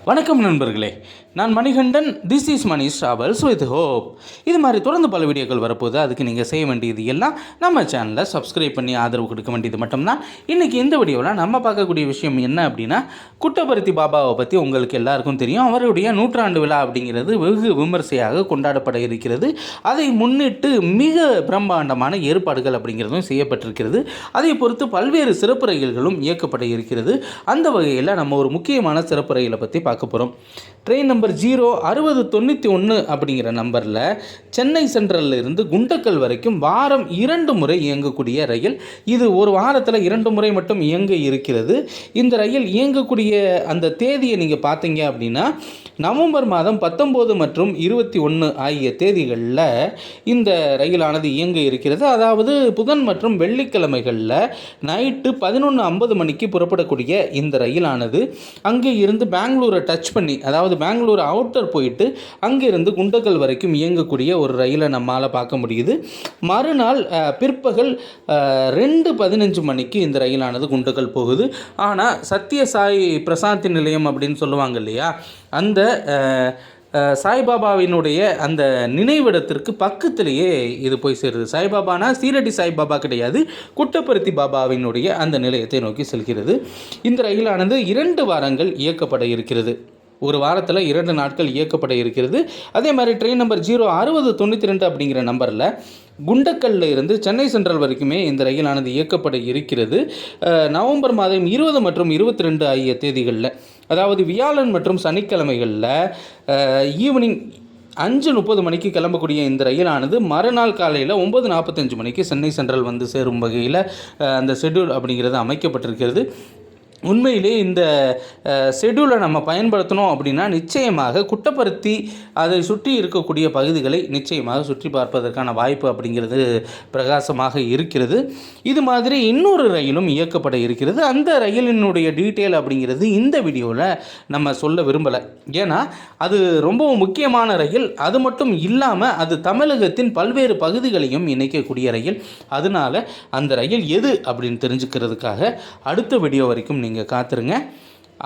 வணக்கம் நண்பர்களே, நான் Manikandan. This is Mani travels with hope. இது மாதிரி தொடர்ந்து பல வீடியோக்கள் வரப்போகுது. அதுக்கு நீங்கள் செய்ய வேண்டியது எல்லாம் நம்ம சேனலை சப்ஸ்கிரைப் பண்ணி ஆதரவு கொடுக்க வேண்டியது மட்டும்தான். இன்றைக்கி இந்த வீடியோவில் நம்ம பார்க்கக்கூடிய விஷயம் என்ன அப்படின்னா, குட்டபருத்தி பாபாவை பற்றி உங்களுக்கு எல்லாருக்கும் தெரியும். அவருடைய நூற்றாண்டு விழா அப்படிங்கிறது வெகு விமர்சையாக கொண்டாடப்பட இருக்கிறது. அதை முன்னிட்டு மிக பிரம்மாண்டமான ஏற்பாடுகள் அப்படிங்கிறதும் செய்யப்பட்டிருக்கிறது. அதை பொறுத்து பல்வேறு சிறப்பு ரயில்களும் இயக்கப்பட இருக்கிறது. அந்த வகையில் நம்ம ஒரு முக்கியமான சிறப்பு ரயிலை பற்றி பார்க்க போகிறோம். ட்ரெயின் நம்பர் 06091 அப்படிங்கிற நம்பரில் சென்னை சென்ட்ரலில் இருந்து குண்டக்கல் வரைக்கும் வாரம் 2 முறை இயங்கக்கூடிய ரயில். இது ஒரு வாரத்தில் 2 முறை மட்டும் இயங்க இருக்கிறது. இந்த ரயில் இயங்கக்கூடிய அந்த தேதியை நீங்கள் பார்த்தீங்க அப்படின்னா, நவம்பர் மாதம் 19 மற்றும் 21 ஆகிய தேதிகளில் இந்த ரயிலானது இயங்க இருக்கிறது. அதாவது புதன் மற்றும் வெள்ளிக்கிழமைகளில் நைட்டு 11:50 மணிக்கு புறப்படக்கூடிய இந்த ரயிலானது அங்கே இருந்து பெங்களூரை டச் பண்ணி, அதாவது பெங்களூர் அவுட்டர் போயிட்டு அங்கிருந்து குண்டக்கல் வரைக்கும் இயங்கக்கூடிய ஒரு ரயிலை நம்மால் பார்க்க முடியுது. மறுநாள் பிற்பகல் 2:15 மணிக்கு இந்த ரயிலானது குண்டக்கல் போகுது. ஆனால் சத்யசாய் பிரசாந்தி நிலையம் அப்படின்னு சொல்லுவாங்க இல்லையா, அந்த சாய்பாபாவினுடைய அந்த நினைவிடத்திற்கு பக்கத்திலேயே இது போய் சேருது. சாய்பாபானா சீரடி சாய்பாபா கிடையாது, குட்டபருத்தி பாபாவினுடைய அந்த நிலையத்தை நோக்கி செல்கிறது. இந்த ரயிலானது 2 வாரங்கள் இயக்கப்பட இருக்கிறது. ஒரு வாரத்தில் 2 நாட்கள் இயக்கப்பட இருக்கிறது. அதே மாதிரி ட்ரெயின் நம்பர் 06092 அப்படிங்கிற நம்பரில் குண்டக்கல்ல இருந்து சென்னை சென்ட்ரல் வரைக்குமே இந்த ரயிலானது இயக்கப்பட இருக்கிறது. நவம்பர் மாதம் 20 மற்றும் 22 ஆகிய தேதிகளில், அதாவது வியாழன் மற்றும் சனிக்கிழமைகளில் ஈவினிங் 5:30 மணிக்கு கிளம்பக்கூடிய இந்த ரயிலானது மறுநாள் காலையில் 9:45 மணிக்கு சென்னை சென்ட்ரல் வந்து சேரும் வகையில் அந்த ஷெட்யூல் அப்படிங்கிறது அமைக்கப்பட்டிருக்கிறது. உண்மையிலே இந்த ஷெட்யூலை நம்ம பயன்படுத்தணும் அப்படின்னா நிச்சயமாக குட்டபருத்தி அதை சுற்றி இருக்கக்கூடிய பகுதிகளை நிச்சயமாக சுற்றி பார்ப்பதற்கான வாய்ப்பு அப்படிங்கிறது பிரகாசமாக இருக்கிறது. இது மாதிரி இன்னொரு ரயிலும் இயக்கப்பட இருக்கிறது. அந்த ரயிலினுடைய டீட்டெயில் அப்படிங்கிறது இந்த வீடியோவில் நம்ம சொல்ல விரும்பலை. ஏன்னா அது ரொம்பவும் முக்கியமான ரயில். அது மட்டும் இல்லாமல் அது தமிழகத்தின் பல்வேறு பகுதிகளையும் இணைக்கக்கூடிய ரயில். அதனால் அந்த ரயில் எது அப்படின்னு தெரிஞ்சுக்கிறதுக்காக அடுத்த வீடியோ வரைக்கும் நீங்கள் காத்துருங்க.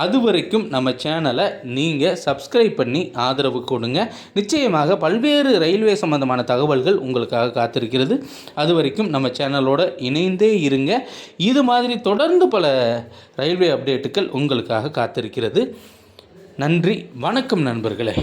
அது வரைக்கும் நம்ம சேனலை நீங்கள் சப்ஸ்கிரைப் பண்ணி ஆதரவு கொடுங்க. நிச்சயமாக பல்வேறு ரயில்வே சம்பந்தமான தகவல்கள் உங்களுக்காக காத்திருக்கிறது. அது வரைக்கும் நம்ம சேனலோட இணைந்தே இருங்க. இது மாதிரி தொடர்ந்து பல ரயில்வே அப்டேட்டுகள் உங்களுக்காக காத்திருக்கிறது. நன்றி, வணக்கம் நண்பர்களே.